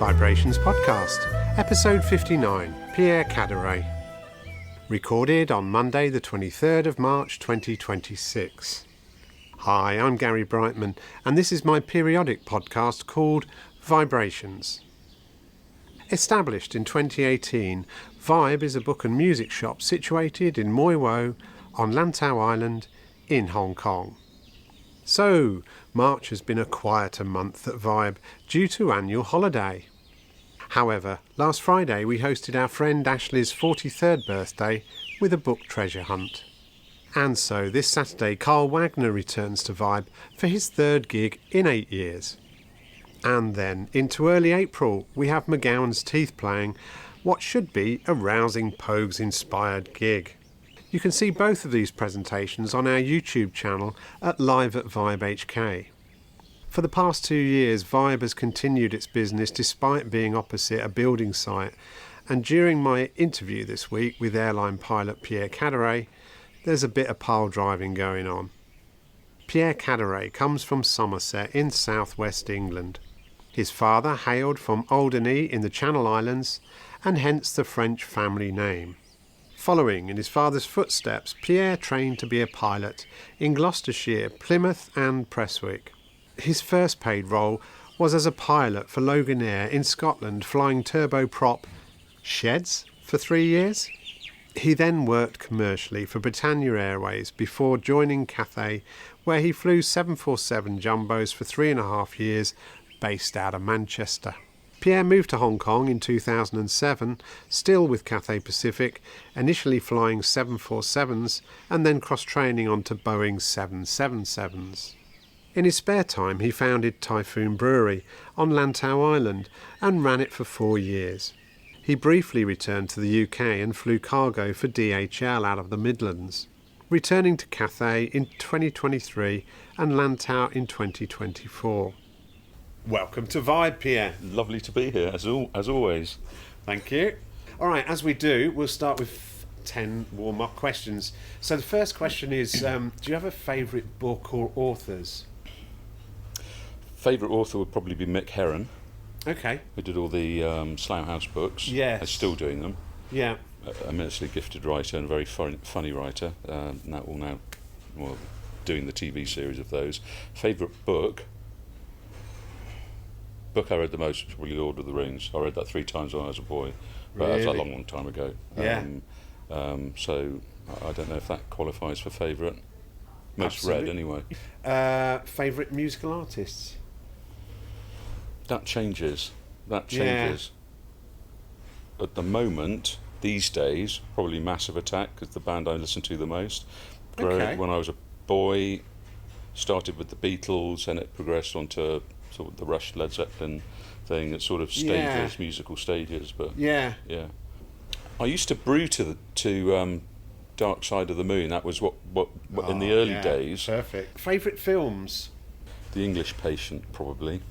VIBErations podcast, episode 59, Pierre Cadoret. Recorded on Monday the 23rd of March 2026. Hi, I'm Gary Brightman, and this is my periodic podcast called VIBErations. Established in 2018, Vibe is a book and music shop situated in Mui Wo on Lantau Island in Hong Kong. So, March has been a quieter month at Vibe due to annual holiday. However, last Friday we hosted our friend Ashley's 43rd birthday with a book treasure hunt. And so this Saturday Carl Wagner returns to Vibe for his third gig in 8 years. And then into early April we have McGowan's Teeth playing what should be a rousing Pogues-inspired gig. You can see both of these presentations on our YouTube channel at Live at Vibe HK. For the past 2 years, Vibe has continued its business despite being opposite a building site, and during my interview this week with airline pilot Pierre Cadoret, there's a bit of pile driving going on. Pierre Cadoret comes from Somerset in southwest England. His father hailed from Alderney in the Channel Islands, and hence the French family name. Following in his father's footsteps, Pierre trained to be a pilot in Gloucestershire, Plymouth and Prestwick. His first paid role was as a pilot for Logan Air in Scotland, flying turboprop sheds for 3 years. He then worked commercially for Britannia Airways before joining Cathay, where he flew 747 jumbos for 3.5 years, based out of Manchester. Pierre moved to Hong Kong in 2007, still with Cathay Pacific, initially flying 747s and then cross-training onto Boing 777s. In his spare time he founded Typhoon Brewery on Lantau Island and ran it for 4 years. He briefly returned to the UK and flew cargo for DHL out of the Midlands, returning to Cathay in 2023 and Lantau in 2024. Welcome to Vibe, Pierre. Lovely to be here, as always. Thank you. All right, as we do, we'll start with 10 warm-up questions. So the first question is, do you have a favourite book or authors? Favourite author would probably be Mick Herron. Okay. Who did all the Slough House books. Yes. Is still doing them. Yeah. Immensely gifted writer and a very funny writer. Now doing the TV series of those. Favourite book I read the most was probably Lord of the Rings. I read that 3 times when I was a boy, but really? that was a long time ago. Yeah. So I don't know if that qualifies for favourite. Most Absolutely. read anyway. Favourite musical artists? That changes. Yeah. At the moment, these days, probably Massive Attack is the band I listen to the most. Okay. When I was a boy, started with the Beatles and it progressed onto sort of the Rush Led Zeppelin thing. It's sort of stages, Yeah. musical stages. But Yeah. I used to brew to Dark Side of the Moon. That was what in the early days. Perfect. Favourite films? The English Patient, probably.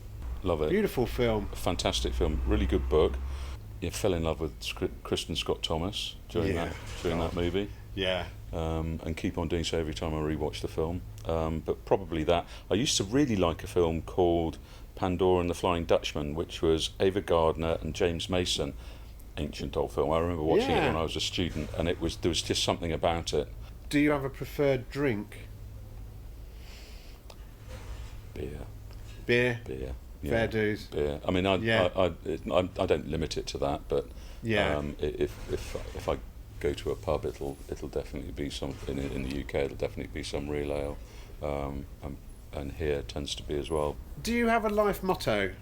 Love it. Beautiful film. A fantastic film, really good book. You fell in love with Kristen Scott Thomas during that movie. Yeah. And keep on doing so every time I rewatch the film. But probably that. I used to really like a film called Pandora and the Flying Dutchman, which was Ava Gardner and James Mason. Ancient old film. I remember watching it when I was a student, and there was just something about it. Do you have a preferred drink? Beer? Yeah. Fair dues. Beer. I mean, I don't limit it to that, but if I go to a pub, it'll definitely be some in the UK. It'll definitely be some real ale, and here tends to be as well. Do you have a life motto?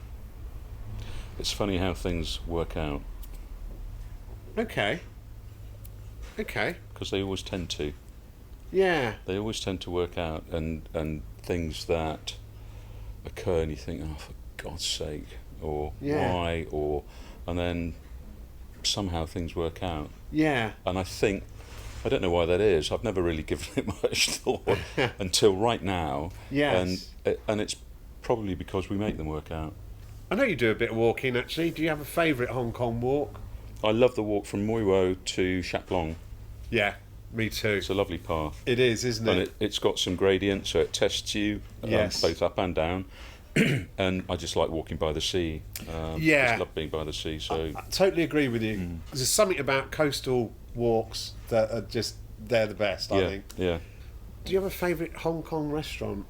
It's funny how things work out. Okay. Because they always tend to. Yeah. They always tend to work out, and things that occur, and you think, oh, for God's sake, or why, and then somehow things work out. Yeah. And I don't know why that is. I've never really given it much thought until right now. Yes. And it's probably because we make them work out. I know you do a bit of walking, actually. Do you have a favourite Hong Kong walk? I love the walk from Mui Wo to Shat Long. Yeah, me too. It's a lovely path. It is, isn't it? And it's got some gradient, so it tests you both up and down. and I just like walking by the sea. Just love being by the sea. So I totally agree with you. There's something about coastal walks that are just, they're the best, I think. Yeah. Do you have a favourite Hong Kong restaurant?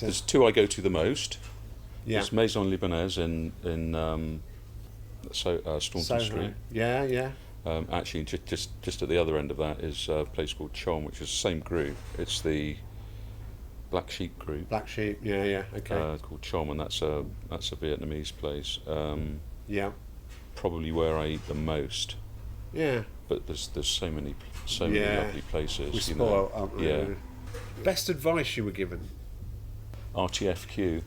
There's two I go to the most. Yeah. There's Maison Libanaise in Staunton Soho. Street. Yeah. Actually, just at the other end of that is a place called Chom, which is the same group. It's the Black Sheep group. Black Sheep, yeah, okay. Called Chom, and that's a Vietnamese place. Yeah. Probably where I eat the most. Yeah. But there's so many lovely places. We spoil, aren't we? Yeah. Best advice you were given? RTFQ.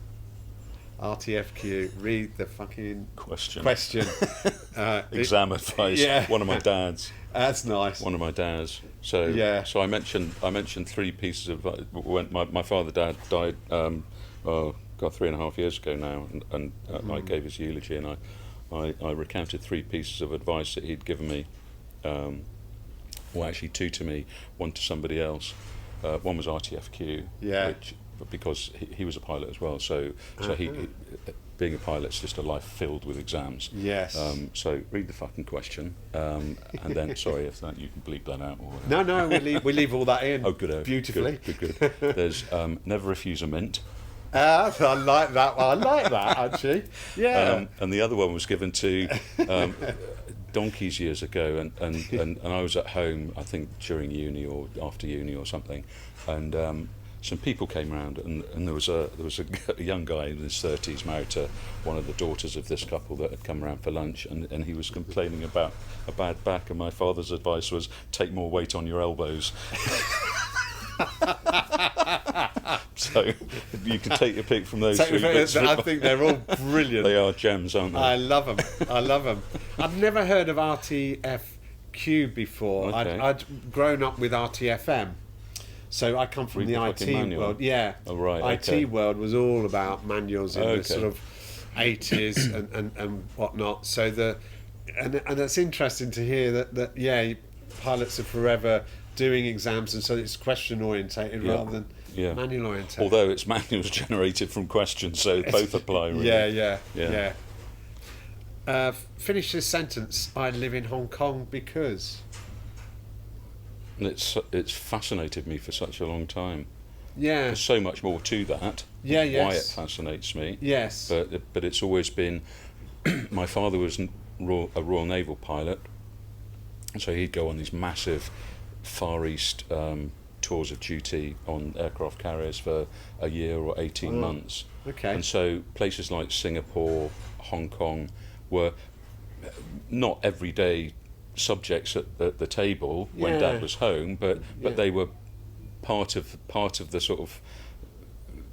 RTFQ. Read the fucking Question. Exam advice. Yeah. One of my dad's. That's nice. One of my dad's. So I mentioned three pieces of when my dad died. 3.5 years ago now, and I gave his eulogy, and I recounted three pieces of advice that he'd given me. Well, actually, two to me, one to somebody else. One was RTFQ, because he was a pilot as well. So he being a pilot's just a life filled with exams. Yes. So read the fucking question, and then sorry if that you can bleep that out. Or No, we leave all that in. Oh, good. Beautifully. Good. There's never refuse a mint. I like that one. I like that, actually. Yeah. And the other one was given to donkeys years ago, and I was at home, I think during uni or after uni or something, and some people came around, and there was a young guy in his 30s married to one of the daughters of this couple that had come around for lunch, and he was complaining about a bad back, and my father's advice was take more weight on your elbows. So you can take your pick from those three bits. I think they're all brilliant. They are gems, aren't they? I love them. I've never heard of RTFQ before. Okay. I'd grown up with RTFM. So I come from the IT world. Yeah. Oh, right. IT world was all about manuals in the sort of 80s and whatnot. So and it's interesting to hear that pilots are forever doing exams, and so it's question orientated rather than manual orientated. Although it's manuals generated from questions, so both apply. Really. Yeah. Finish this sentence. I live in Hong Kong because. It's fascinated me for such a long time. Yeah. There's so much more to that. Yeah. Yes. Why it fascinates me. Yes. But it's always been. My father was a Royal Naval pilot, so he'd go on these massive Far East tours of duty on aircraft carriers for a year or 18 months. Okay. And so places like Singapore, Hong Kong were not everyday subjects at the table when Dad was home, but they were part of the sort of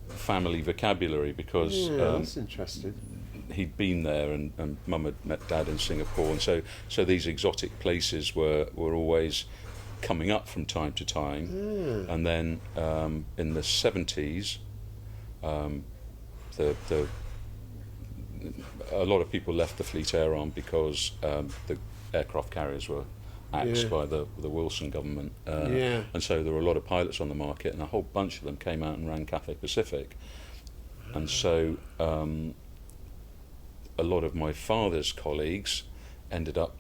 family vocabulary, because that's interesting. He'd been there, and Mum had met Dad in Singapore, and so these exotic places were always coming up from time to time. And then in the 70s, a lot of people left the Fleet Air Arm because the aircraft carriers were axed by the Wilson government, and so there were a lot of pilots on the market, and a whole bunch of them came out and ran Cathay Pacific. And so a lot of my father's colleagues ended up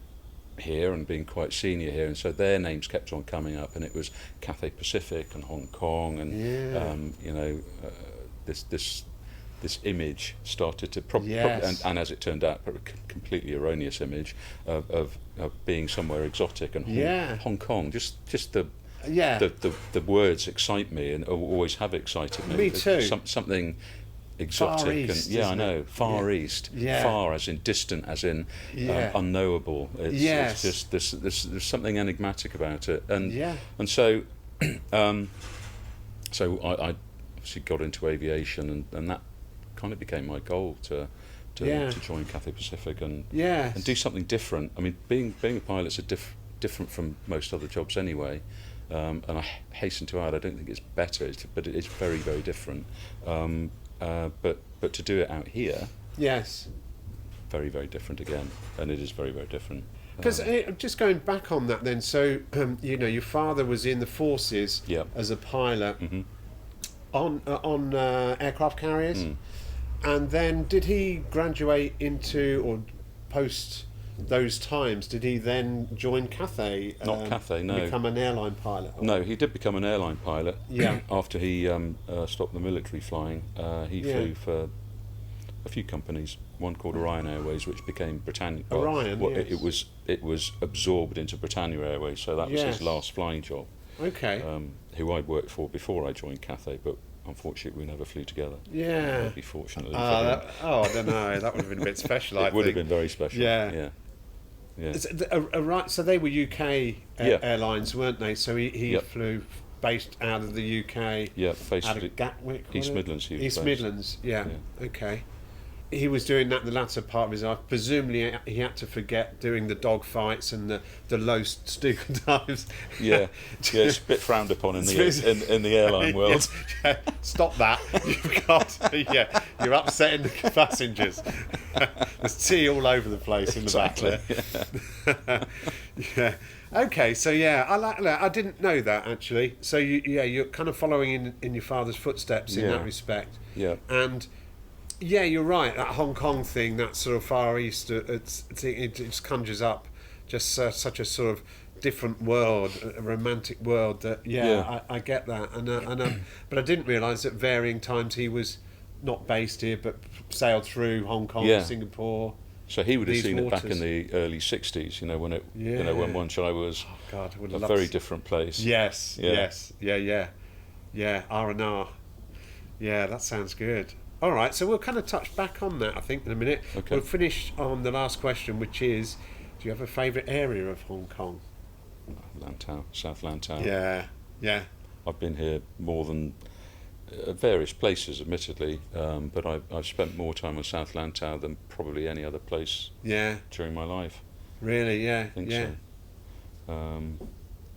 here and being quite senior here, and so their names kept on coming up, and it was Cathay Pacific and Hong Kong, and this image started to and as it turned out, a completely erroneous image of being somewhere exotic, and Hong Kong. Just the words excite me, and always have excited me. Me too. Something exotic. Far East, I know. Far East. Far as in distant, as in unknowable. It's just there's something enigmatic about it, and so so I obviously got into aviation, and that kind of became my goal to join Cathay Pacific and do something different. I mean, being a pilot's different from most other jobs anyway, and I hasten to add, I don't think it's better, but it is very, very different. But to do it out here, very, very different again, and it is very, very different. Because just going back on that then, so your father was in the forces as a pilot. on aircraft carriers. Mm. And then did he graduate into, or post those times, did he then join Cathay? Not Cathay, no. Become an airline pilot? Or? No, he did become an airline pilot. Yeah. After he stopped the military flying, he flew for a few companies. One called Orion Airways, which became Britannia. Orion, yes. It was absorbed into Britannia Airways, so that was his last flying job. Okay. Who I'd worked for before I joined Cathay, but unfortunately we never flew together. Yeah. Maybe fortunately. I don't know. That would have been a bit special. It would have been very special. Yeah. Right. So they were UK airlines, weren't they? So he flew based out of the UK. Yeah, out of Gatwick. East Midlands. East Midlands. Yeah. Okay. He was doing that the latter part of his life. Presumably, he had to forget doing the dog fights and the low Stuka dives. Yeah, it's a bit frowned upon in the airline world. Stop that! You've got you're upsetting the passengers. There's tea all over the place in the back there. Yeah. Okay, so I like that. I didn't know that actually. So you're kind of following in your father's footsteps in that respect. Yeah. And. Yeah, you're right. That Hong Kong thing, that sort of Far East, it just conjures up just such a sort of different world, a romantic world. That I get that, and but I didn't realise that varying times he was not based here, but sailed through Hong Kong, Singapore. So he would have seen it back in the early '60s, when when Wan Chai was a very different place. Yes, R&R. Yeah, that sounds good. All right, so we'll kind of touch back on that, I think, in a minute. Okay. We'll finish on the last question, which is, do you have a favourite area of Hong Kong? Lantau, South Lantau. Yeah. I've been here more than various places, admittedly, but I've spent more time on South Lantau than probably any other place during my life. Really, yeah. I think so.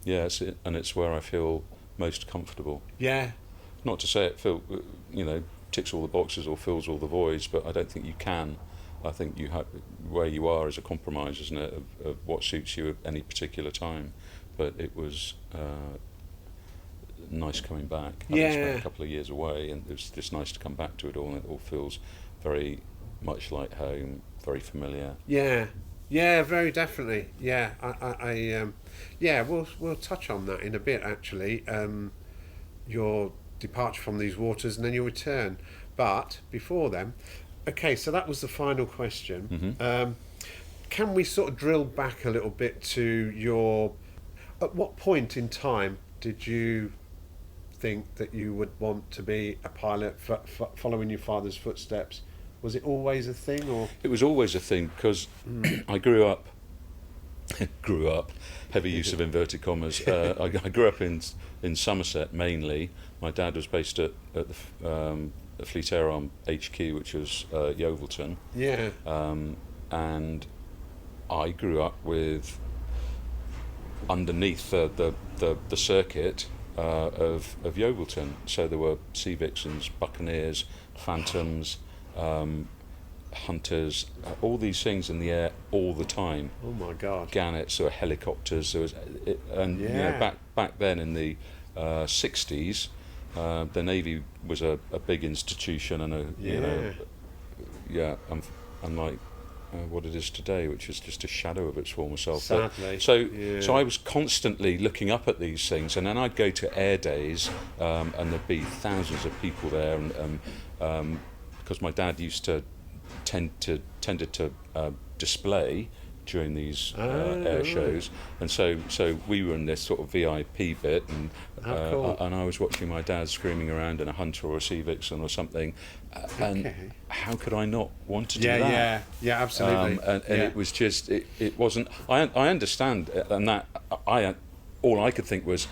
It's where I feel most comfortable. Yeah. Not to say it ticks all the boxes or fills all the voids, but I don't think you can. I think you have where you are is a compromise, isn't it, of what suits you at any particular time. But it was nice coming back. I spent a couple of years away, and it was just nice to come back to it all, and it all feels very much like home, very familiar. Yeah, very definitely. Yeah, we'll touch on that in a bit, actually. Your departure from these waters and then your return, but before then, okay, so that was the final question. Mm-hmm. Can we sort of drill back a little bit to at what point in time did you think that you would want to be a pilot, following your father's footsteps? Was it always a thing, or? It was always a thing, because I grew up, heavy use of inverted commas, I grew up in Somerset mainly. My dad was based at the Fleet Air Arm HQ, which was Yeovilton. Yeah. And I grew up with, underneath the circuit of Yeovilton. So there were Sea Vixens, Buccaneers, Phantoms, Hunters, all these things in the air all the time. Oh my God! Gannets or helicopters. There was, back then in the '60s, the Navy was a big institution, and unlike what it is today, which is just a shadow of its former self. Sadly. So I was constantly looking up at these things, and then I'd go to air days, and there'd be thousands of people there, and because my dad used to tended to display during these air shows, and so we were in this sort of VIP bit, and cool. And I was watching my dad screaming around in a Hunter or a Sea Vixen or something, and how could I not want to do that? Yeah, absolutely. And it was just it wasn't. I understand, and that all I could think was,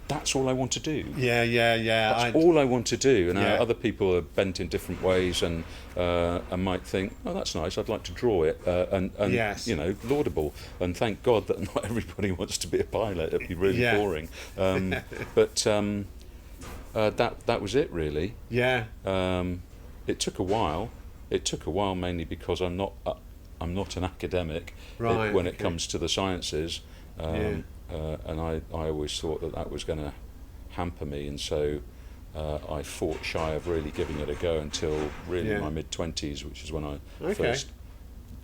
that's all I want to do. Yeah. That's all I want to do. And other people are bent in different ways, and might think, oh, that's nice, I'd like to draw it. And yes. Laudable. And thank God that not everybody wants to be a pilot. It'd be really boring. But that was it, really. Yeah. It took a while. It took a while, mainly because I'm not an academic when it comes to the sciences. And I always thought that was going to hamper me, and so I fought shy of really giving it a go until really Yeah. my mid-20s, which is when I Okay. first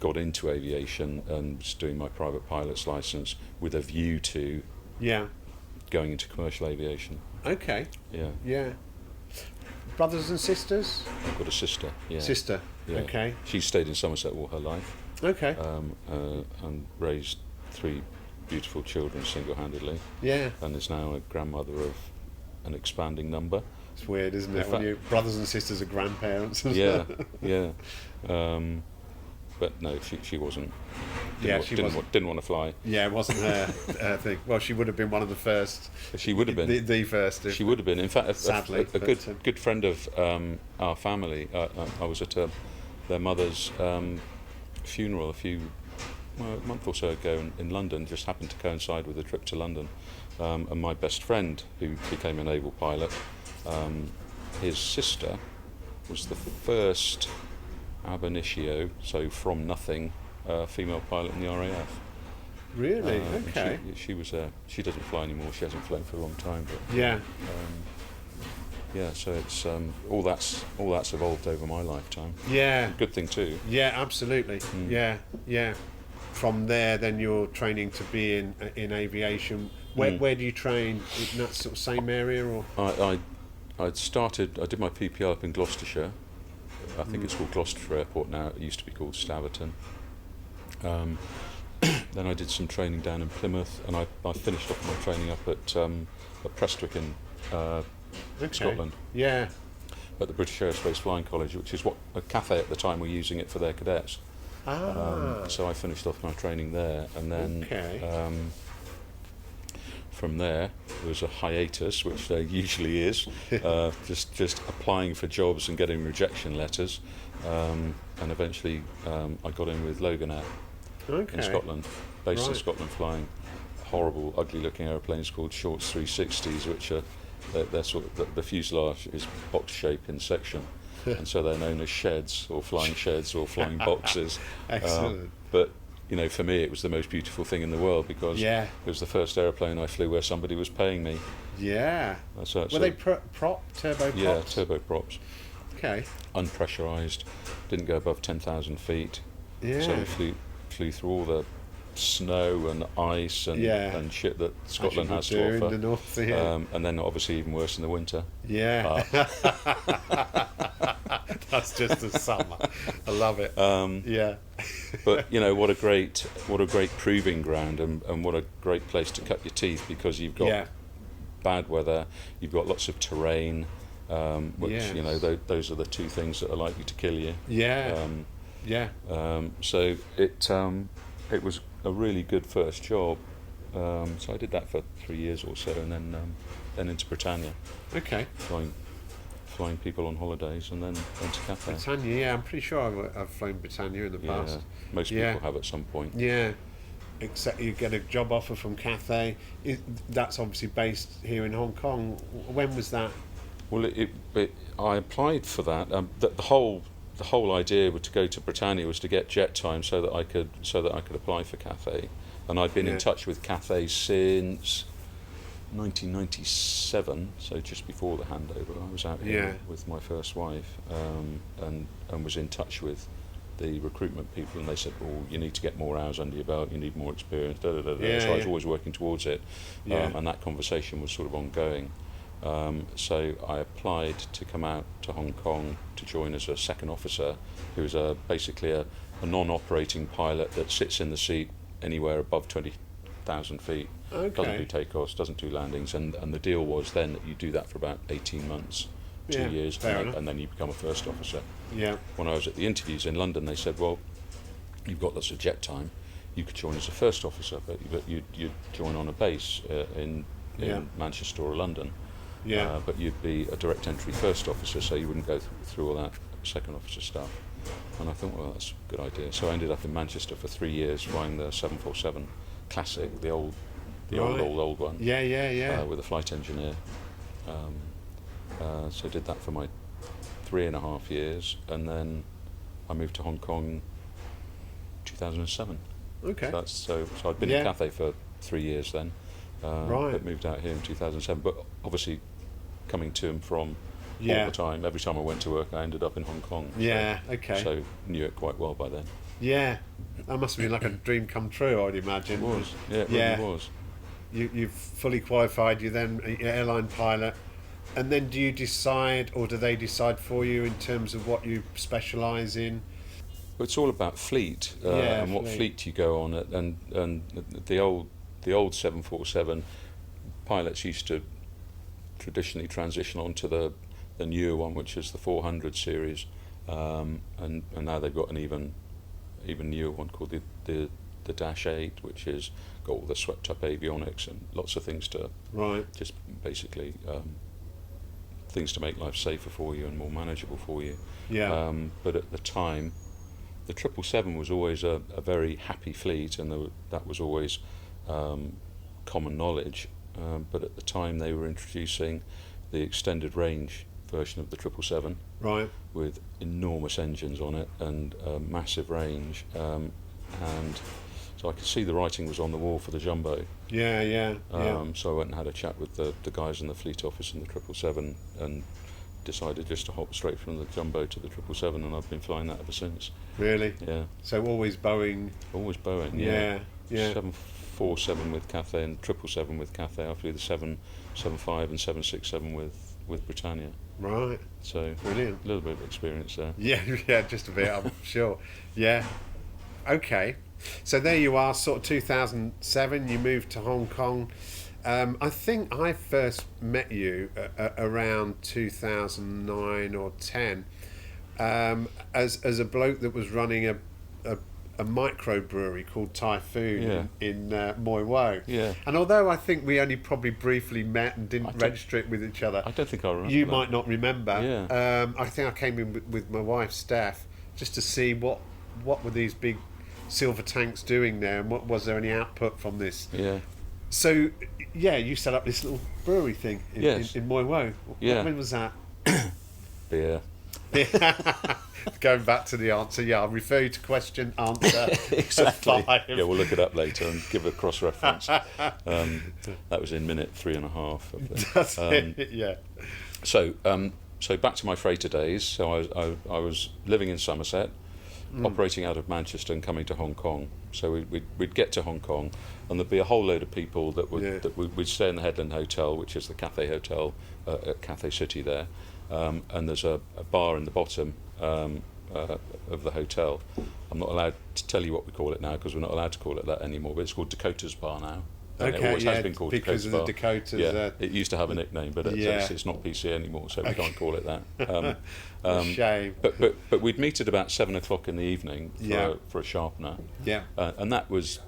got into aviation and was doing my private pilot's licence with a view to Yeah. going into commercial aviation. Okay. Yeah, Yeah. Brothers and sisters? I've got a sister. Yeah, Sister. Yeah. Okay. She stayed in Somerset all her life, Okay. and raised 3 beautiful children single-handedly, Yeah. and is now a grandmother of an expanding number. It's weird, isn't In it? When fact- you brothers and sisters are grandparents. Yeah, yeah. But no, she wasn't. Yeah, she wasn't. Didn't want to fly. Yeah, it wasn't her thing. Well, she would have been one of the first. She would have been. The first. She would have been. In fact, Sadly, a good friend of our family. I was at their mother's funeral a month or so ago in London. Just happened to coincide with a trip to London, and my best friend, who became a naval pilot, his sister was the first ab initio, so from nothing, female pilot in the RAF. Really? And Okay. She was. She doesn't fly anymore. She hasn't flown for a long time. But Yeah. yeah. So it's all that's evolved over my lifetime. Yeah. Good thing too. Yeah. Absolutely. Yeah. Yeah. From there, then you're training to be in aviation. Where do you train? In that sort of same area, or? I did my PPL up in Gloucestershire. I think it's called Gloucestershire Airport now. It used to be called Staverton. Then I did some training down in Plymouth, and I finished off my training up at Prestwick in Scotland, Yeah. at the British Aerospace Flying College, which is what Cathay at the time were using it for their cadets. So I finished off my training there, and then Okay. from there was a hiatus, which there usually is, just applying for jobs and getting rejection letters, and eventually I got in with Logan Air Okay. in Scotland, based in Right. Scotland, flying horrible, ugly-looking aeroplanes called Shorts 360s, which are they're sort of the fuselage is box shape in section, and so they're known as sheds or flying boxes. Excellent. But you know, for me, it was the most beautiful thing in the world because Yeah. it was the first aeroplane I flew where somebody was paying me. Yeah. So, Were they turbo props? Yeah, turboprops, Okay. unpressurised, didn't go above 10,000 feet. Yeah. So we flew through all the snow and ice and shit that Scotland has to in offer. the north, yeah. And then obviously even worse in the winter. Yeah. That's just the summer. I love it. Yeah. But you know, what a great proving ground, and what a great place to cut your teeth, because you've got bad weather, you've got lots of terrain, which Yes. you know those are the 2 things that are likely to kill you. Yeah. Yeah. So it was a really good first job. So I did that for 3 years or so, and then into Britannia, Okay. flying people on holidays, and then went to Cathay. Britannia, yeah, I'm pretty sure I've flown Britannia in the past. Most Yeah. people have at some point. Yeah. Except you get a job offer from Cathay. That's obviously based here in Hong Kong. When was that? Well, I applied for that. The whole idea to go to Britannia was to get jet time so that I could apply for Cathay, and I'd been in touch with Cathay since 1997, so just before the handover. I was out here with my first wife, and was in touch with the recruitment people, and they said, "Oh, you need to get more hours under your belt. You need more experience." So I was always working towards it, and that conversation was sort of ongoing. So I applied to come out to Hong Kong to join as a second officer, who is basically a non-operating pilot that sits in the seat anywhere above 20,000 feet. Okay. Doesn't do takeoffs, doesn't do landings, and the deal was then that you do that for about 18 months, 2 years, and then you become a first officer. Yeah. When I was at the interviews in London, they said, "Well, you've got lots of jet time. You could join as a first officer, but you'd join on a base in Manchester or London. Yeah. But you'd be a direct entry first officer, so you wouldn't go through all that second officer stuff." And I thought, well, that's a good idea. So I ended up in Manchester for 3 years flying the 747 Classic, the old one. Yeah. With a flight engineer. So I did that for my 3.5 years, and then I moved to Hong Kong 2007. Okay. So I'd been in Cathay for 3 years then, but moved out here in 2007. But obviously, coming to and from all the time. Every time I went to work, I ended up in Hong Kong. Yeah, okay. So knew it quite well by then. Yeah, that must have been like a dream come true, I'd imagine. It was. Yeah, it really was. You've fully qualified, you're then an airline pilot, and then do you decide, or do they decide for you in terms of what you specialise in? Well, it's all about fleet and what fleet you go on. And the old 747 pilots used to traditionally transition onto the newer one, which is the 400 series, and now they've got an even newer one called the Dash 8, which is got all the swept up avionics and lots of things to just basically things to make life safer for you and more manageable for you. But at the time, the 777 was always a very happy fleet, and that was always common knowledge. But at the time, they were introducing the extended range version of the 777, with enormous engines on it and massive range, and so I could see the writing was on the wall for the jumbo. So I went and had a chat with the guys in the fleet office in the 777 and decided just to hop straight from the jumbo to the 777, and I've been flying that ever since. Really? Yeah. So always Boeing? Always Boeing, yeah. 747 with Cathay and 777 with Cathay. I flew the 775 and 767 with Britannia. Right. So brilliant. A little bit of experience there. Yeah, just a bit, I'm sure. Yeah. Okay. So there you are, sort of 2007, you moved to Hong Kong. I think I first met you around 2009 or 10 as a bloke that was running a microbrewery called Typhoon in Moi Wo. Yeah. And although I think we only probably briefly met and didn't register it with each other, I don't think I remember. You might not remember. Yeah. I think I came in with my wife Steph just to see what were these big silver tanks doing there, and what was there any output from this? Yeah. So you set up this little brewery thing in Moi Wo. Yeah. When was that? Beer. Going back to the answer, I'll refer you to question answer. Exactly. 5. Yeah, we'll look it up later and give a cross reference. That was in minute 3.5. I think. That's it. Yeah. So back to my freighter days. So I was living in Somerset, operating out of Manchester and coming to Hong Kong. So we'd get to Hong Kong, and there'd be a whole load of people that we'd stay in the Headland Hotel, which is the Cathay Hotel at Cathay City there, and there's a bar in the bottom of the hotel. I'm not allowed to tell you what we call it now because we're not allowed to call it that anymore, but it's called Dakota's Bar now. And it always has been called because Dakota's of Bar. the Dakotas. Yeah, it used to have a nickname, but it's not PC anymore, so we can't call it that. Shame. But we'd meet at about 7 o'clock in the evening for a sharpener. Yeah. And that was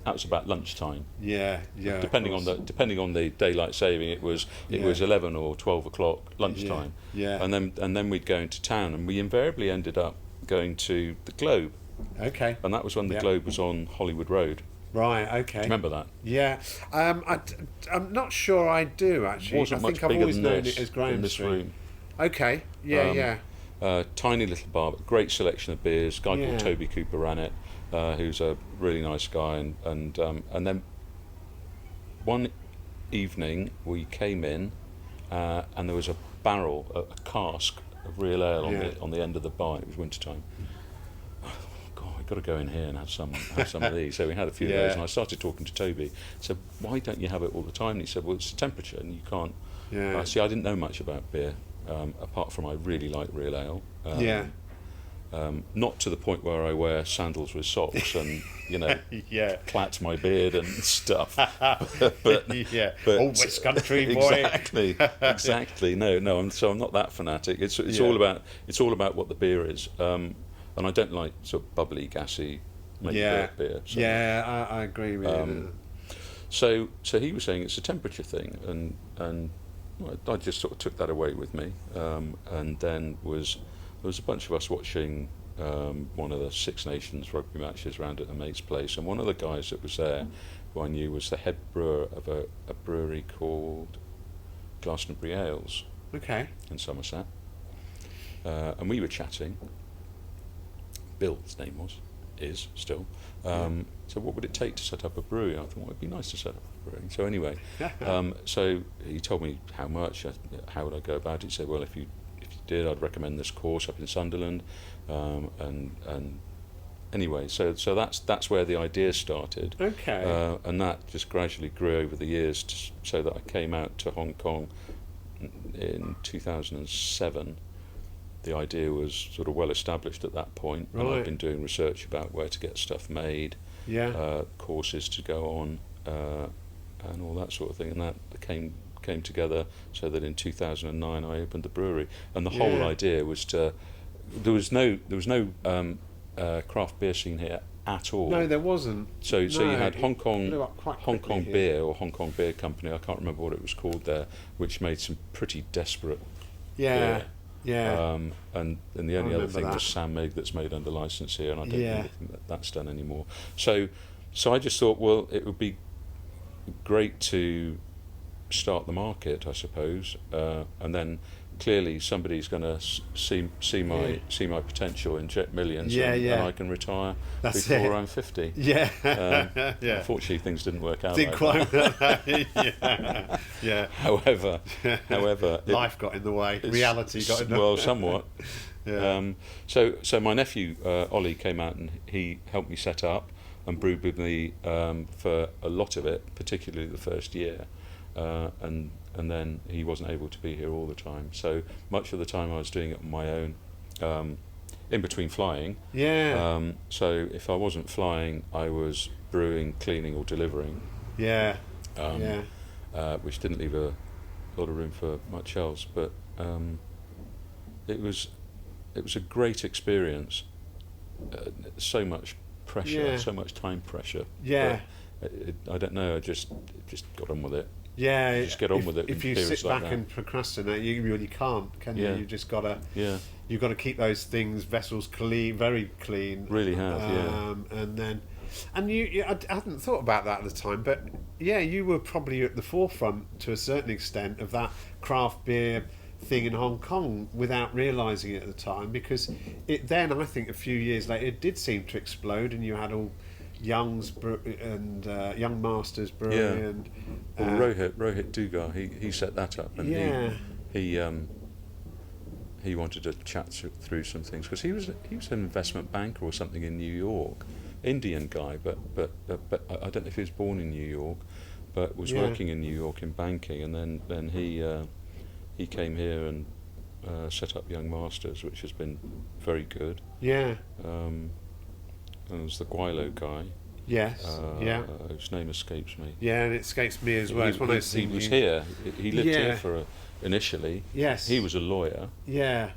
about lunchtime. Yeah. Depending on the daylight saving, it was 11 or 12 o'clock lunchtime. Yeah. And then we'd go into town, and we invariably ended up going to the Globe. Okay. And that was when the Globe was on Hollywood Road. Right, okay. Do you remember that? Yeah. I'm not sure I do, actually. Wasn't I think much I've bigger always than known this, it as Graham in this Street. room. Okay, yeah. Tiny little bar, but great selection of beers. A guy called Toby Cooper ran it, who's a really nice guy. And then one evening we came in, and there was a barrel, a cask of real ale on the end of the bar. It was wintertime. Got to go in here and have some of these. So we had a few of those, and I started talking to Toby. So why don't you have it all the time? And he said, well, it's the temperature, and you can't. See, I didn't know much about beer, apart from I really like real ale. Not to the point where I wear sandals with socks and plait my beard and stuff. but West Country boy. Exactly. No. I'm not that fanatic. It's all about what the beer is. And I don't like sort of bubbly, gassy, beer. So. Yeah, I agree with you. So he was saying it's a temperature thing, and I just sort of took that away with me. And then there was a bunch of us watching one of the Six Nations rugby matches round at a mate's place, and one of the guys that was there, who I knew, was the head brewer of a brewery called Glastonbury Ales. Okay. In Somerset, and we were chatting. Bill, his name was. is still. So what would it take to set up a brewery? I thought, well, it'd be nice to set up a brewery. So anyway, so he told me how much, how would I go about it. He said, well, if you did, I'd recommend this course up in Sunderland, and anyway, so that's where the idea started. Okay. And that just gradually grew over the years, so that I came out to Hong Kong in 2007. The idea was sort of well established at that point, and I've been doing research about where to get stuff made, courses to go on, and all that sort of thing, and that came together so that in 2009 I opened the brewery. And the whole idea was there was no craft beer scene here at all. No, there wasn't. So you had Hong Kong Beer. Beer, or Hong Kong Beer Company, I can't remember what it was called there, which made some pretty desperate beer. And the only other thing was Sam Meg, that's made under license here, and I don't think that's done anymore. So I just thought, well, it would be great to start the market, I suppose, and then clearly somebody's going to see my potential, inject millions, and I can retire before I'm 50. Unfortunately, things didn't work out. Didn't quite. However, life got in the way. Reality got in the way. Well, somewhat. So my nephew Ollie came out and he helped me set up and brewed with me for a lot of it, particularly the first year. And then he wasn't able to be here all the time. So much of the time I was doing it on my own, in between flying. So if I wasn't flying, I was brewing, cleaning, or delivering. Which didn't leave a lot of room for much else. But it was a great experience. So much pressure, so much time pressure. I don't know. I just got on with it. You just get on with it. If you sit back and procrastinate, you really can't, can you? You just gotta. You've got to keep those vessels clean, very clean. Really have, And I hadn't thought about that at the time, but you were probably at the forefront to a certain extent of that craft beer thing in Hong Kong without realising it at the time, because it then, I think, a few years later, it did seem to explode, and you had all Young's and Young Masters Brewery and Rohit Dugar, he set that up, and he wanted to chat through some things, because he was an investment banker or something in New York, Indian guy, but I don't know if he was born in New York, but was working in New York in banking, and then he came here and set up Young Masters, which has been very good. And there's the Guilo guy. Whose name escapes me. And it escapes me as well. He was here. He lived here initially. He was a lawyer. I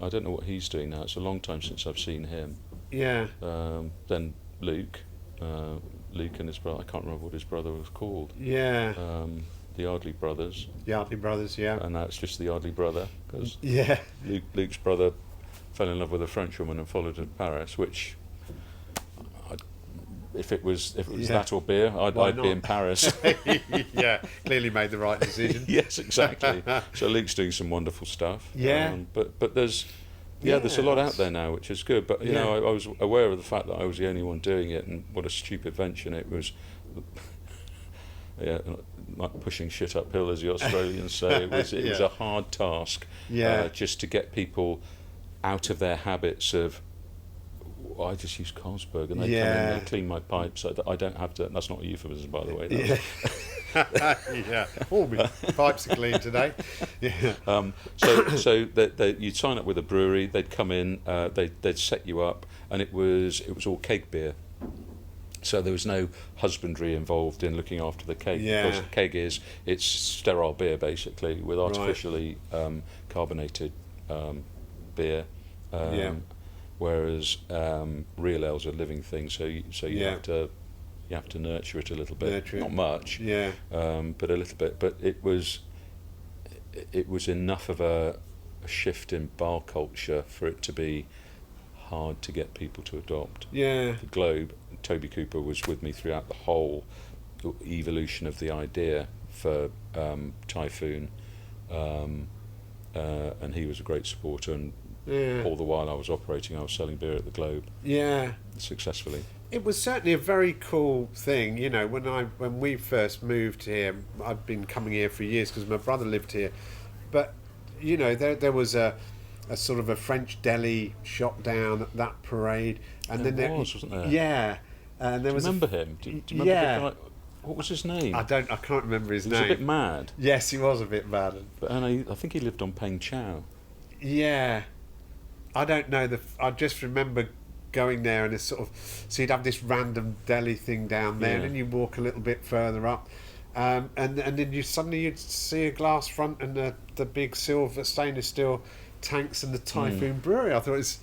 don't know what he's doing now. It's a long time since I've seen him. Then Luke and his brother. I can't remember what his brother was called. The Ardley brothers. And now it's just the Ardley brother, because Luke's brother fell in love with a French woman and followed her to Paris, which. If it was that or beer, I'd be in Paris. Clearly made the right decision. Yes, exactly. So Luke's doing some wonderful stuff. But there's there's a lot out there now, which is good. But you know, I was aware of the fact that I was the only one doing it, and what a stupid venture it was. Like pushing shit uphill, as the Australians say. It was a hard task. Just to get people out of their habits of. I just use Carlsberg, and they come in, they clean my pipes so that I don't have to. That's not a euphemism, by the way. All my pipes are clean today. So you'd sign up with a brewery. They'd come in, they'd set you up, and it was all keg beer. So there was no husbandry involved in looking after the keg, because keg it's sterile beer basically with artificially carbonated beer. Whereas real ale's a living thing, so you have to nurture it a little bit, not much, but a little bit. But it was enough of a shift in bar culture for it to be hard to get people to adopt. The Globe, Toby Cooper was with me throughout the whole evolution of the idea for Typhoon. and he was a great supporter. And Yeah. all the while I was operating, I was selling beer at the Globe Yeah. successfully. It was certainly a very cool thing, you know. When we first moved here, I'd been coming here for years because my brother lived here, but you know, there was a sort of a French deli shop down at that parade, and There wasn't there? Yeah, and there Do was. you remember him? Do you remember Yeah. the guy? What was his name? I can't remember his He was name. a bit mad, Yes, he was a bit mad. but I think he lived on Peng Chau. Yeah, I don't know I just remember going there and it's sort of, so you'd have this random deli thing down there, Yeah. and then you walk a little bit further up, and then you'd see a glass front and the big silver stainless steel tanks and the Typhoon Brewery. I thought, it's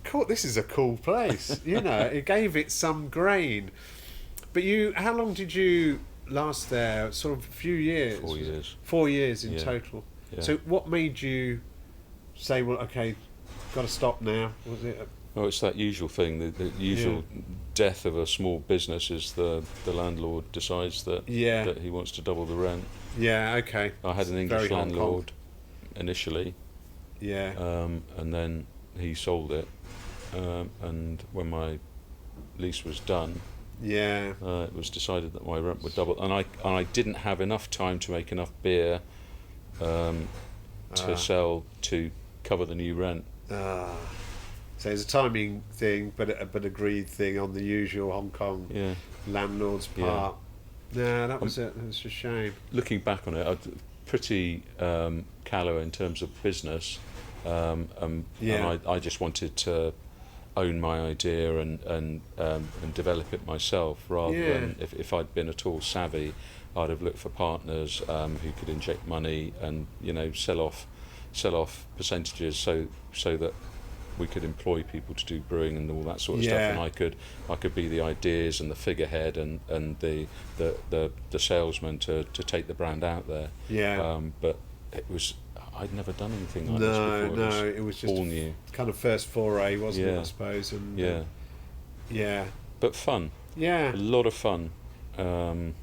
cool. This is a cool place. You know, it gave it some grain. But how long did you last there? Sort of a few years. 4 years. 4 years in Yeah. total. Yeah. So what made you say, well, okay, got to stop now? Was it? Well, it's that usual thing. The usual death of a small business is the landlord decides that he wants to double the rent. Yeah. Okay. I had an Very English Hong Kong. landlord initially, Yeah. and then he sold it. And when my lease was done, Yeah. it was decided that my rent would double, and I didn't have enough time to make enough beer to sell to cover the new rent. So it's a timing thing, but agreed thing on the usual Hong Kong landlord's part. Yeah, that was it. It's a shame. Looking back on it, I'm pretty callow in terms of business, and I just wanted to own my idea and develop it myself, rather than if I'd been at all savvy, I'd have looked for partners who could inject money and sell off percentages so that we could employ people to do brewing and all that sort of stuff, and I could be the ideas and the figurehead and the salesman to take the brand out there. But I'd never done anything like this before. It was just all new, kind of first foray, wasn't it? I suppose. And but fun. Yeah, a lot of fun, and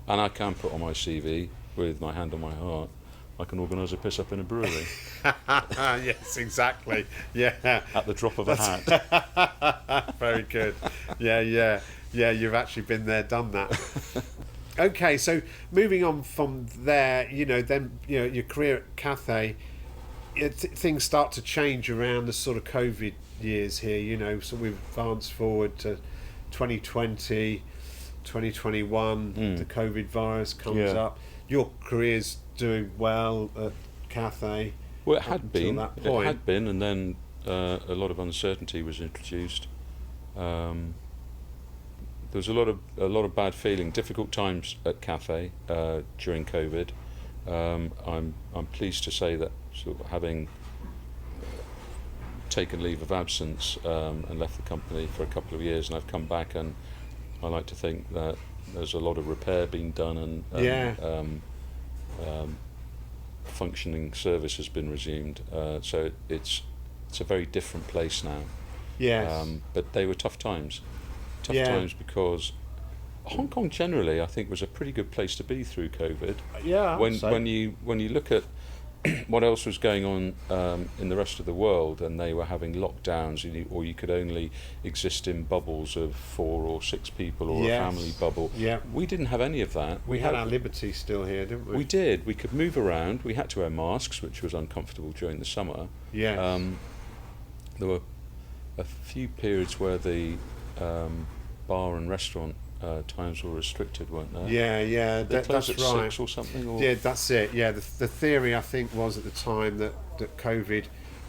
I can put on my CV with my hand on my heart, I can organise a piss up in a brewery. Yes, exactly. Yeah, at the drop of a hat. Very good. Yeah. You've actually been there, done that. Okay, so moving on from there, then your career at Cathay, things start to change around the sort of COVID years here. So we've advanced forward to 2020, 2021. The COVID virus comes up. Your career's doing well at Cathay. Well, it had been. That point. It had been, and then a lot of uncertainty was introduced. There was a lot of bad feeling, difficult times at Cathay during COVID. I'm pleased to say that, sort of having taken leave of absence and left the company for a couple of years, and I've come back, and I like to think that there's a lot of repair being done, and functioning service has been resumed. So it's a very different place now. Yes. But they were tough times. Times because Hong Kong generally, I think, was a pretty good place to be through COVID. Yeah. When you look at what else was going on in the rest of the world, and they were having lockdowns, or you could only exist in bubbles of 4 or 6 people, or a family bubble. Yeah. We didn't have any of that. We had our liberty still here, didn't we? We did. We could move around. We had to wear masks, which was uncomfortable during the summer. Yeah. There were a few periods where the bar and restaurant times were restricted, weren't there? Yeah. They closed that's at right. 6 or something. Or? Yeah, that's it. Yeah, the theory, I think, was at the time that COVID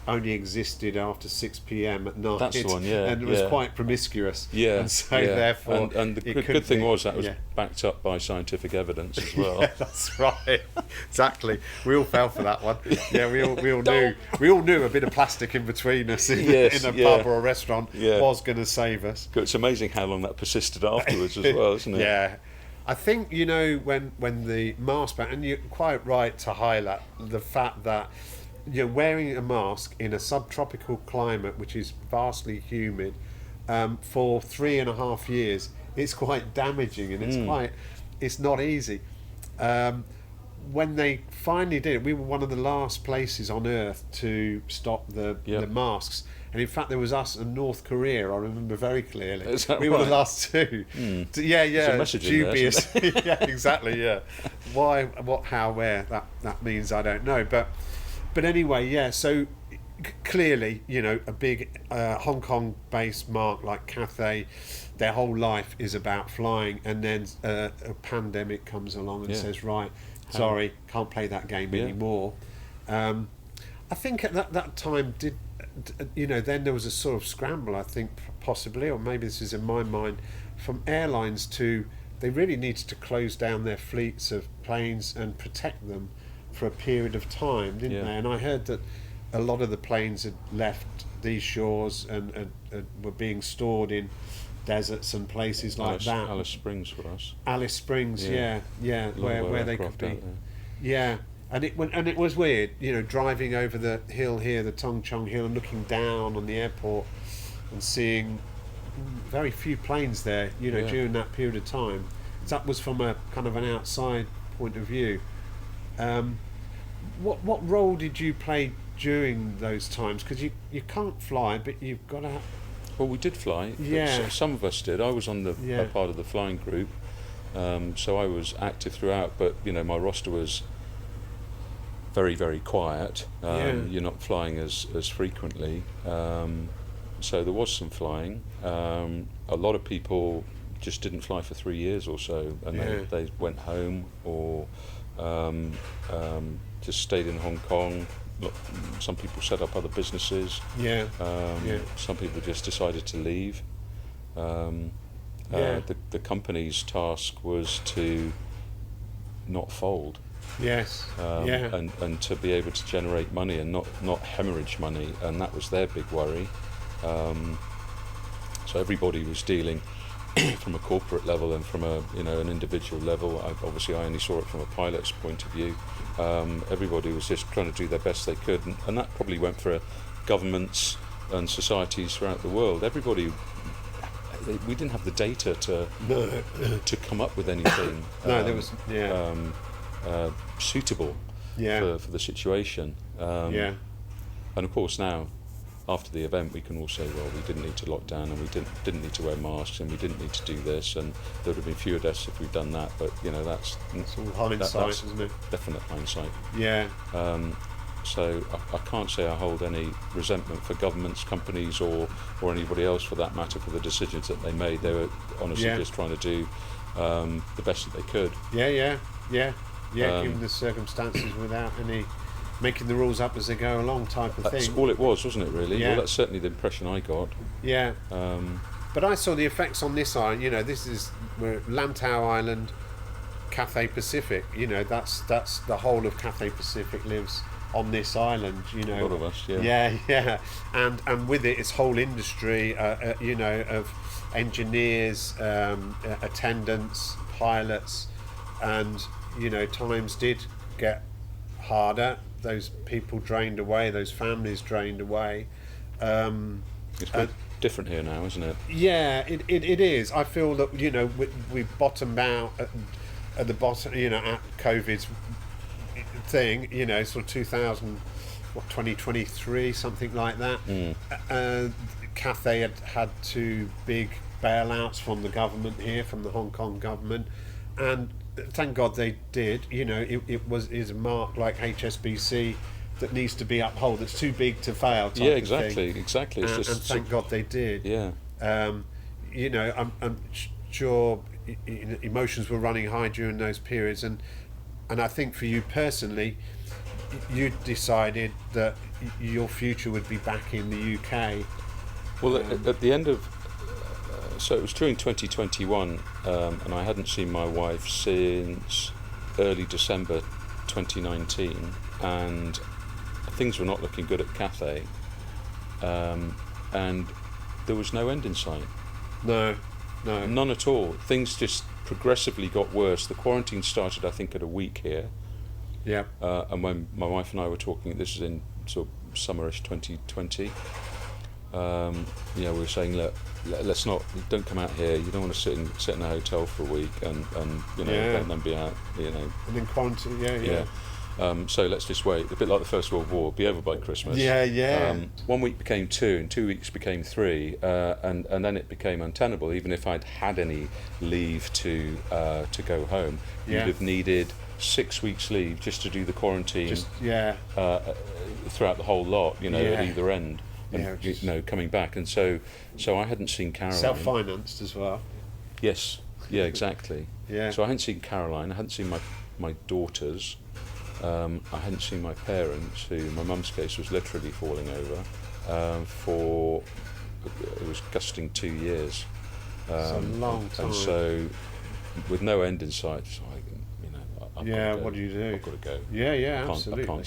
only existed after 6 p.m. at night. That's the one, yeah. And it was quite promiscuous. Yeah. And so therefore, and the good thing was that was backed up by scientific evidence as well. Yeah, that's right. Exactly. We all fell for that one. Yeah, we all knew a bit of plastic in between us in a pub or a restaurant was going to save us. It's amazing how long that persisted afterwards as well, isn't it? Yeah. I think, when the mask ban, and you're quite right to highlight the fact that wearing a mask in a subtropical climate, which is vastly humid, for 3.5 years, it's quite damaging, and it's not easy. when they finally did it, we were one of the last places on Earth to stop the masks. And in fact, there was us and North Korea. I remember very clearly. Is that we right? were the last two. Yeah, There's a message dubious. in there, Yeah, exactly. Yeah. Why? What? How? Where? That means I don't know. But anyway, yeah. So clearly, a big Hong Kong-based marque like Cathay, their whole life is about flying, and then a pandemic comes along and says, right, sorry, can't play that game anymore. I think at that time then there was a sort of scramble, I think, possibly, or maybe this is in my mind, from airlines they really needed to close down their fleets of planes and protect them for a period of time, didn't they? And I heard that a lot of the planes had left these shores and were being stored in deserts and places like that. Alice Springs for us. Alice Springs, where they could be. Yeah. And it was weird, driving over the hill here, the Tung Chung Hill, and looking down on the airport and seeing very few planes there, during that period of time. That was from a kind of an outside point of view. What role did you play during those times? Because you can't fly, but you've got to. Well, we did fly. Yeah. Some of us did. I was on the part of the flying group, so I was active throughout. But my roster was very, very quiet. You're not flying as frequently, so there was some flying. A lot of people just didn't fly for 3 years or so, and they went home or just stayed in Hong Kong. Some people set up other businesses. Some people just decided to leave. The company's task was to not fold. Yes. And to be able to generate money and not hemorrhage money, and that was their big worry. So everybody was dealing from a corporate level and from an individual level. Obviously, I only saw it from a pilot's point of view. Everybody was just trying to do their best they could, and that probably went for governments and societies throughout the world. We didn't have the data to come up with anything. There was suitable for the situation. And of course now, after the event, we can all say, well, we didn't need to lock down, and we didn't need to wear masks, and we didn't need to do this, and there would have been fewer deaths if we'd done that. But that's all hindsight, isn't it? Definite hindsight. Yeah. So I can't say I hold any resentment for governments, companies, or anybody else for that matter for the decisions that they made. They were honestly just trying to do the best that they could. Given the circumstances, without any making the rules up as they go along type of thing. That's all it was, wasn't it, really? Well, that's certainly the impression I got. But I saw the effects on this island. This is Lantau Island, Cathay Pacific. That's the whole of Cathay Pacific lives on this island. A lot of us, and with it, its whole industry, of engineers, attendants, pilots, and times did get harder. Those people drained away, those families drained away. It's quite different here now, isn't it? Yeah, it is. I feel that we bottomed out at the bottom, at COVID's thing, sort of 2023, something like that. Cathay had two big bailouts from the government here, from the Hong Kong government, and thank God they did. It is a mark like HSBC that needs to be upheld. It's too big to fail. Exactly. It's and thank God they did. I'm sure emotions were running high during those periods, and I think for you personally, you decided that your future would be back in the UK. Well, at the end of so it was during 2021, and I hadn't seen my wife since early December 2019, and things were not looking good at Cathay, and there was no end in sight. No. None at all. Things just progressively got worse. The quarantine started, I think, at a week here. Yeah. And when my wife and I were talking, this is in sort of summerish 2020, we were saying, look, let's not, don't come out here. You don't want to sit in a hotel for a week and then be out, and then quarantine. So let's just wait. A bit like the First World War, be over by Christmas. 1 week became 2, and 2 weeks became 3, and then it became untenable. Even if I'd had any leave to go home, you'd have needed 6 weeks leave just to do the quarantine. Throughout the whole lot, at either end, and coming back. And so I hadn't seen Caroline. Self-financed as well. Yes. Yeah. Exactly. So I hadn't seen Caroline. I hadn't seen my daughters. I hadn't seen my parents, who, in my mum's case, was literally falling over for, it was gusting 2 years. It's a long time. And so, with no end in sight, so what do you do? I've got to go. Absolutely. I can't,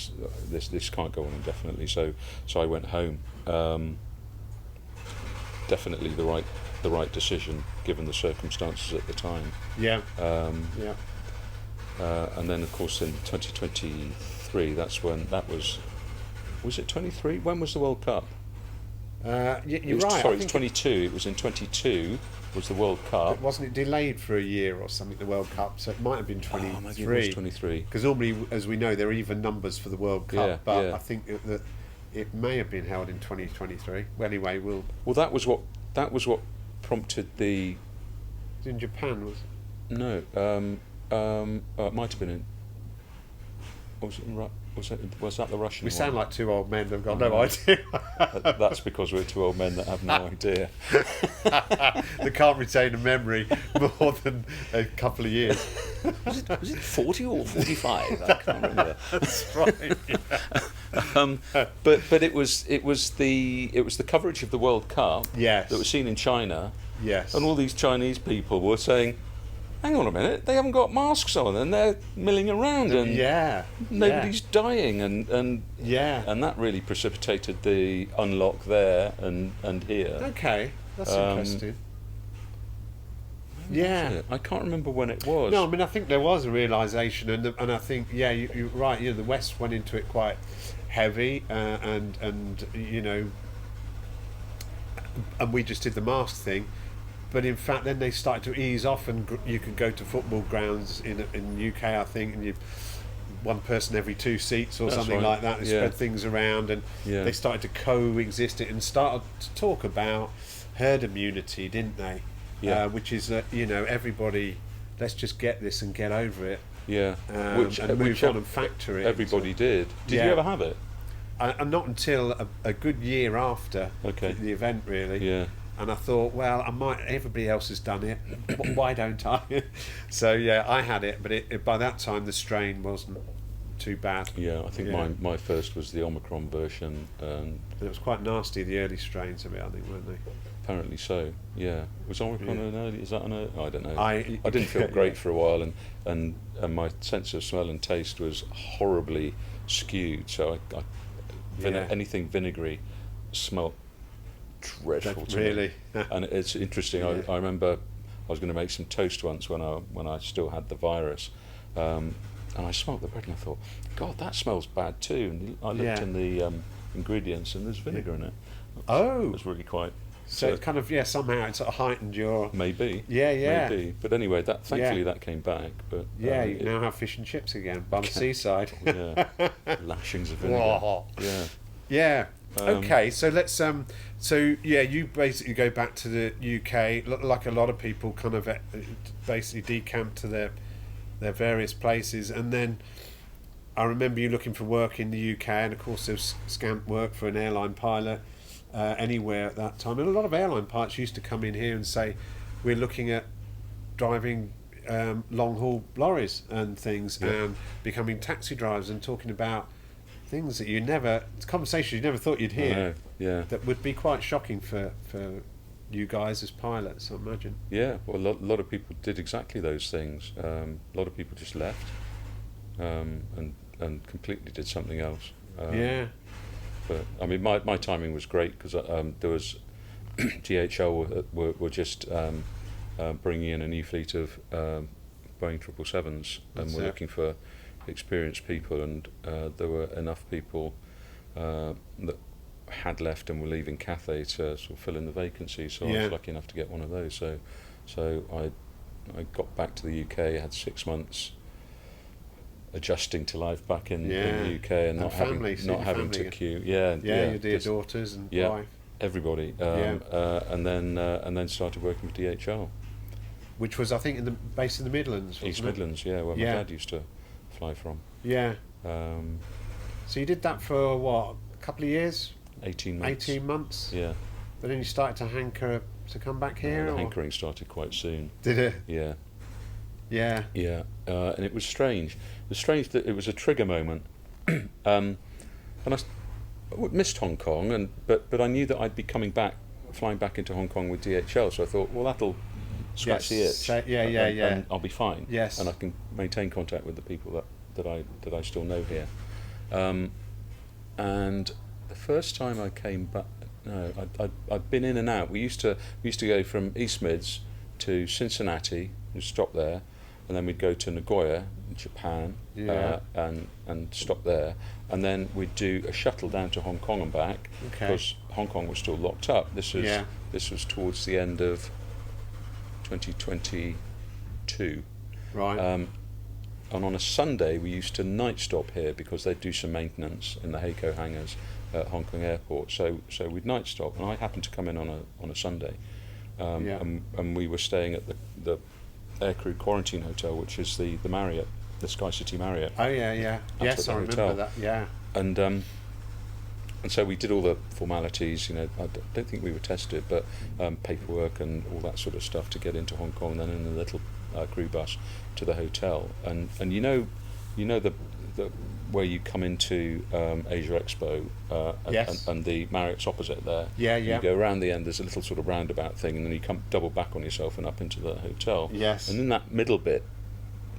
this can't go on indefinitely. So I went home. Definitely the right decision, given the circumstances at the time. And then, of course, in 2023, that's when was it 23? When was the World Cup? You're right. Sorry, it was 22. It was in 22 was the World Cup. Wasn't it delayed for a year or something, the World Cup? So it might have been 23. Maybe it was 23. Because normally, as we know, there are even numbers for the World Cup, but I think that it may have been held in 2023. Well, anyway, Well, that was what prompted the... In Japan, was it? No. It might have been in... Was that the Russian We one? sound like two old men that have got no idea. That's because we're two old men that have no idea. They can't retain a memory more than a couple of years. Was it 40 or 45? I can't remember. That's right. But it was the coverage of the World Cup that was seen in China. Yes. And all these Chinese people were saying, hang on a minute, they haven't got masks on and they're milling around and nobody's dying and that really precipitated the unlock there and here. Okay, that's interesting. I can't remember when it was. No, I mean, I think there was a realisation, and I think you're right. The West went into it quite heavy, and we just did the mask thing. But in fact, then they started to ease off, and you could go to football grounds in the UK, I think, and you've one person every 2 seats or something like that. They spread things around, and they started to coexist it and started to talk about herd immunity, didn't they? Which is everybody, let's just get this and get over it. Which move on and factor it. Everybody did. Did you ever have it? Not until a good year after the event, really. And I thought, well, everybody else has done it, why don't I? So I had it, but by that time the strain wasn't too bad. I think my first was the Omicron version, and it was quite nasty, the early strains of it, I think, weren't they? Apparently so. Was Omicron an early? Is that an early? I don't know. I didn't feel great for a while, and my sense of smell and taste was horribly skewed. So anything vinegary smelled dreadful to me. And it's interesting. I remember I was going to make some toast once when I still had the virus, and I smelled the bread and I thought, God, that smells bad too. And I looked in the ingredients, and there's vinegar in it. It was really quite. So it kind of somehow it sort of heightened your maybe. But anyway, thankfully that came back. But you now have fish and chips again by the seaside. Lashings of vinegar. Okay, so let's you basically go back to the UK, like a lot of people kind of basically decamp to their various places, and then I remember you looking for work in the UK, and of course there was scant work for an airline pilot anywhere at that time, and a lot of airline pilots used to come in here and say, we're looking at driving long haul lorries and things, and becoming taxi drivers, and talking about things that conversations you never thought you'd hear. That would be quite shocking for you guys as pilots, I imagine. Well, a lot of people did exactly those things. A lot of people just left and completely did something else. But I mean, my timing was great, because there was DHL were just bringing in a new fleet of Boeing 777s, and we're looking for experienced people, and there were enough people that had left and were leaving Cathay to sort of fill in the vacancy. So I was lucky enough to get one of those. So I got back to the UK, had 6 months adjusting to life back in the UK and not having to queue. Yeah, your dear daughters and wife. Everybody. And then started working for DHL. Which was, I think, based in the Midlands, wasn't East it? Midlands, where my dad used to fly from. Yeah. So you did that for what, a couple of years? 18 months. 18 months? Yeah. But then you started to hanker to come back here? The hankering started quite soon. Did it? Yeah. Yeah. Yeah. And it was strange. It was strange that it was a trigger moment. And I missed Hong Kong, but I knew that I'd be flying back into Hong Kong with DHL, so I thought, well, that'll scratch the itch. And I'll be fine. Yes. And I can maintain contact with the people that I still know here. And the first time I came back, I'd been in and out. We used to go from East Mids to Cincinnati and stop there, and then we'd go to Nagoya in Japan and stop there, and then we'd do a shuttle down to Hong Kong and back because Hong Kong was still locked up. This was towards the end of 2022. Right. And on a Sunday we used to night stop here because they'd do some maintenance in the Heiko hangars at Hong Kong Airport. So we'd night stop, and I happened to come in on a Sunday, and we were staying at the aircrew quarantine hotel, which is the Marriott, the Sky City Marriott. Oh yeah. Yes, I remember that. Yeah. And so we did all the formalities. I don't think we were tested, but paperwork and all that sort of stuff to get into Hong Kong, and then in a little crew bus to the hotel. And the where you come into Asia Expo and the Marriott's opposite there. Yeah. You go around the end. There's a little sort of roundabout thing, and then you come double back on yourself and up into the hotel. Yes. And in that middle bit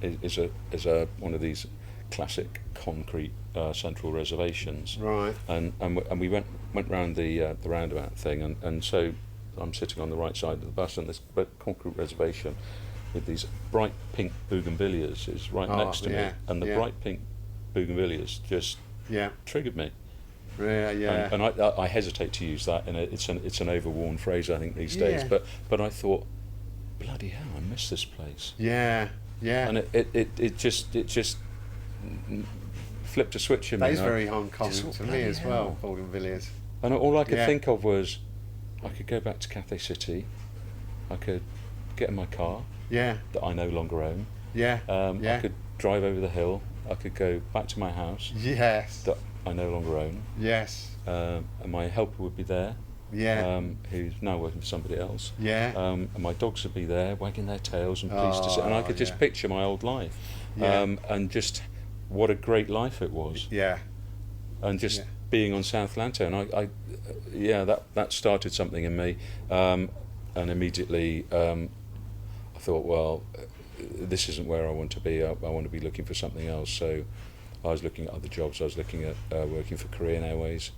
is a one of these classic concrete central reservations. Right. And we went round the roundabout thing, and so I'm sitting on the right side of the bus, and this concrete reservation with these bright pink bougainvilleas is right next to me, and the bright pink bougainvilleas just triggered me. Yeah. And I hesitate to use that, and it's an overworn phrase I think these days. But I thought, bloody hell, I miss this place. Yeah. And it just flipped a switch in me. That is very Hong Kong to me as well, bougainvilleas. And all I could think of was, I could go back to Cathay City, I could get in my car that I no longer own. I could drive over the hill. I could go back to my house. Yes. That I no longer own. Yes. And my helper would be there. Who's now working for somebody else. And my dogs would be there, wagging their tails and pleased to see. And I could just picture my old life. And just what a great life it was. And just being on South Lantau, and that started something in me. And immediately I thought, well, this isn't where I want to be. I want to be looking for something else. So I was looking at other jobs. I was looking at working for Korean Airways,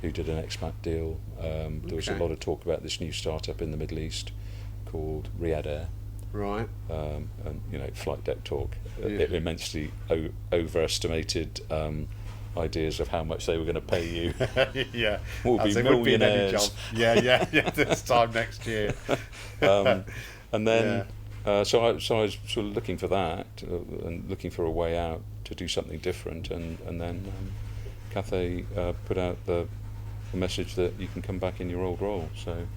who did an expat deal. There was a lot of talk about this new startup in the Middle East called Riyadh Air. Right. And flight deck talk. Immensely overestimated ideas of how much they were going to pay you. We'll be millionaires. This time next year. And then, so I was sort of looking for that and looking for a way out to do something different, and then Cathay put out the message that you can come back in your old role. So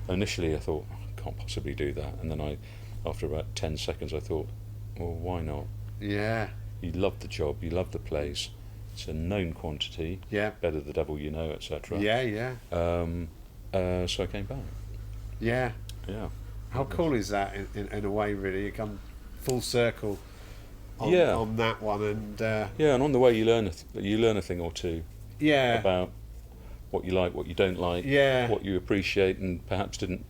initially I thought, I can't possibly do that, and then after about 10 seconds I thought, well, why not? You love the job, you love the place, it's a known quantity, better the devil you know, etc. So I came back. How cool is that in a way, really? You come full circle on that one, and and on the way you learn a thing or two about what you like, what you don't like, what you appreciate and perhaps didn't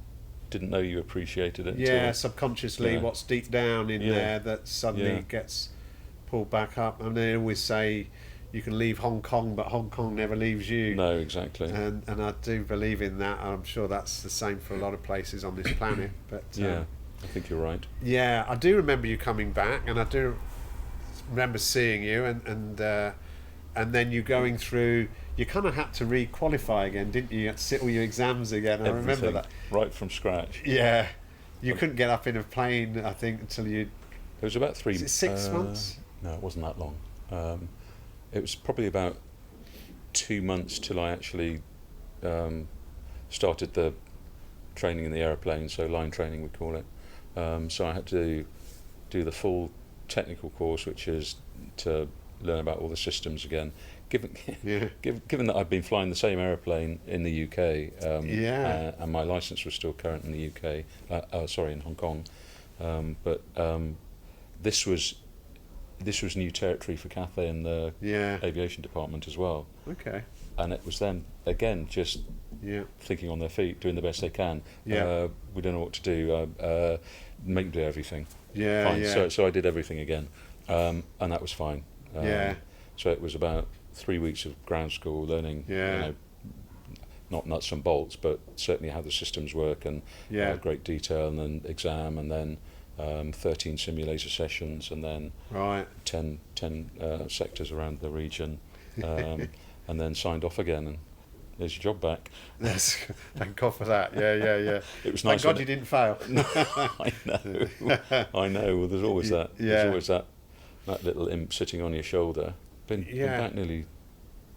know you appreciated it. Subconsciously, what's deep down in there that suddenly gets pulled back up. And they always say you can leave Hong Kong, but Hong Kong never leaves you. No, exactly. And I do believe in that. I'm sure that's the same for a lot of places on this planet. But I think you're right. I do remember you coming back, and I do remember seeing you, and then you going through. you kind of had to re-qualify again, didn't you? You had to sit all your exams again. I remember Everything, that. right from scratch. Yeah. You couldn't get up in a plane, I think, until you... It was about 6 months? No, it wasn't that long. It was probably about 2 months till I actually started the training in the aeroplane, so line training we call it. So I had to do the full technical course, which is to learn about all the systems again. Given that I've been flying the same aeroplane in the UK, and my licence was still current in the UK, in Hong Kong, but this was new territory for Cathay and the aviation department as well. Okay. And it was them again, just thinking on their feet, doing the best they can. We don't know what to do. Make them do everything. Fine. So I did everything again, and that was fine. So it was about 3 weeks of ground school learning, not nuts and bolts, but certainly how the systems work and great detail, and then exam, and then 13 simulator sessions, and then 10 sectors around the region, and then signed off again, and there's your job back. Yes, thank God for that. Yeah. It was nice. Thank God you didn't fail. I know. Well, there's always that. There's always that little imp sitting on your shoulder. Been back nearly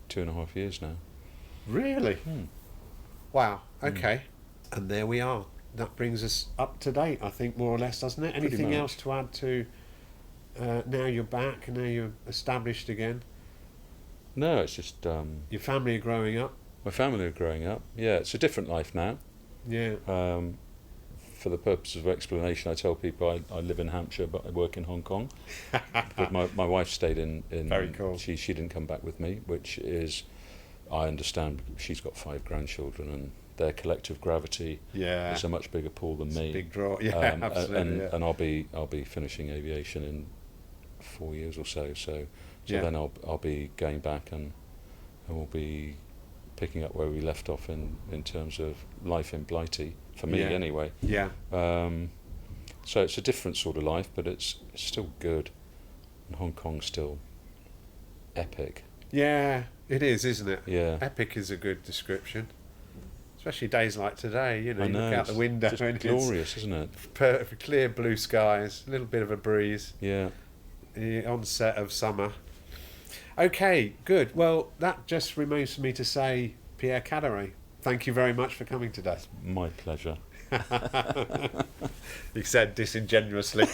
2.5 years now. Really? Wow. Okay. And there we are. That brings us up to date, I think, more or less, doesn't it? Anything else to add to now you're back and now you're established again? No, it's just... your family are growing up? My family are growing up, yeah. It's a different life now. Yeah. For the purpose of explanation, I tell people I live in Hampshire, but I work in Hong Kong. But my wife stayed in... Very cool. She didn't come back with me, which is... I understand, she's got 5 grandchildren, and their collective gravity is a much bigger pool than me. It's a big draw, absolutely. And I'll be finishing aviation in 4 years or so. So then I'll be going back, and we'll be picking up where we left off in terms of life in Blighty, for me anyway. Yeah. So it's a different sort of life, but it's still good. And Hong Kong's still epic. Yeah, it is, isn't it? Yeah. Epic is a good description. Especially days like today, you I know, look out the window just and glorious, isn't it? Perfect, clear blue skies, a little bit of a breeze. Yeah. The onset of summer. Okay, good. Well, that just remains for me to say, Pierre Cadoret, thank you very much for coming today. My pleasure. You said disingenuously.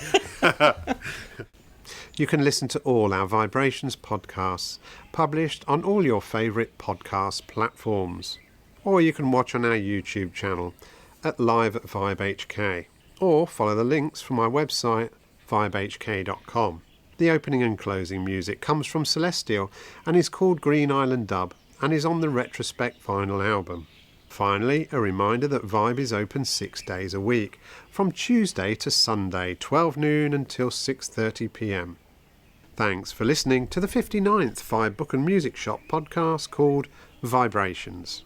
You can listen to all our VIBErations podcasts published on all your favourite podcast platforms. Or you can watch on our YouTube channel at Live at VibeHK, or follow the links from our website, vibehk.com. The opening and closing music comes from Celestial and is called Green Island Dub and is on the Retrospect vinyl album. Finally, a reminder that Vibe is open 6 days a week, from Tuesday to Sunday, 12 noon until 6:30 p.m. Thanks for listening to the 59th Vibe Book and Music Shop podcast called VIBErations.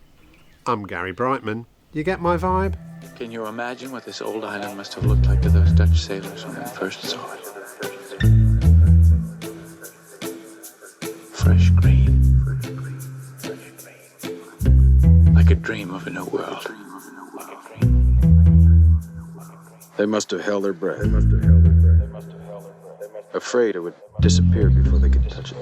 I'm Gary Brightman. You get my vibe? Can you imagine what this old island must have looked like to those Dutch sailors when they first saw it? Fresh green. Like a dream of a new world. They must have held their breath. Afraid it would disappear before they could touch it.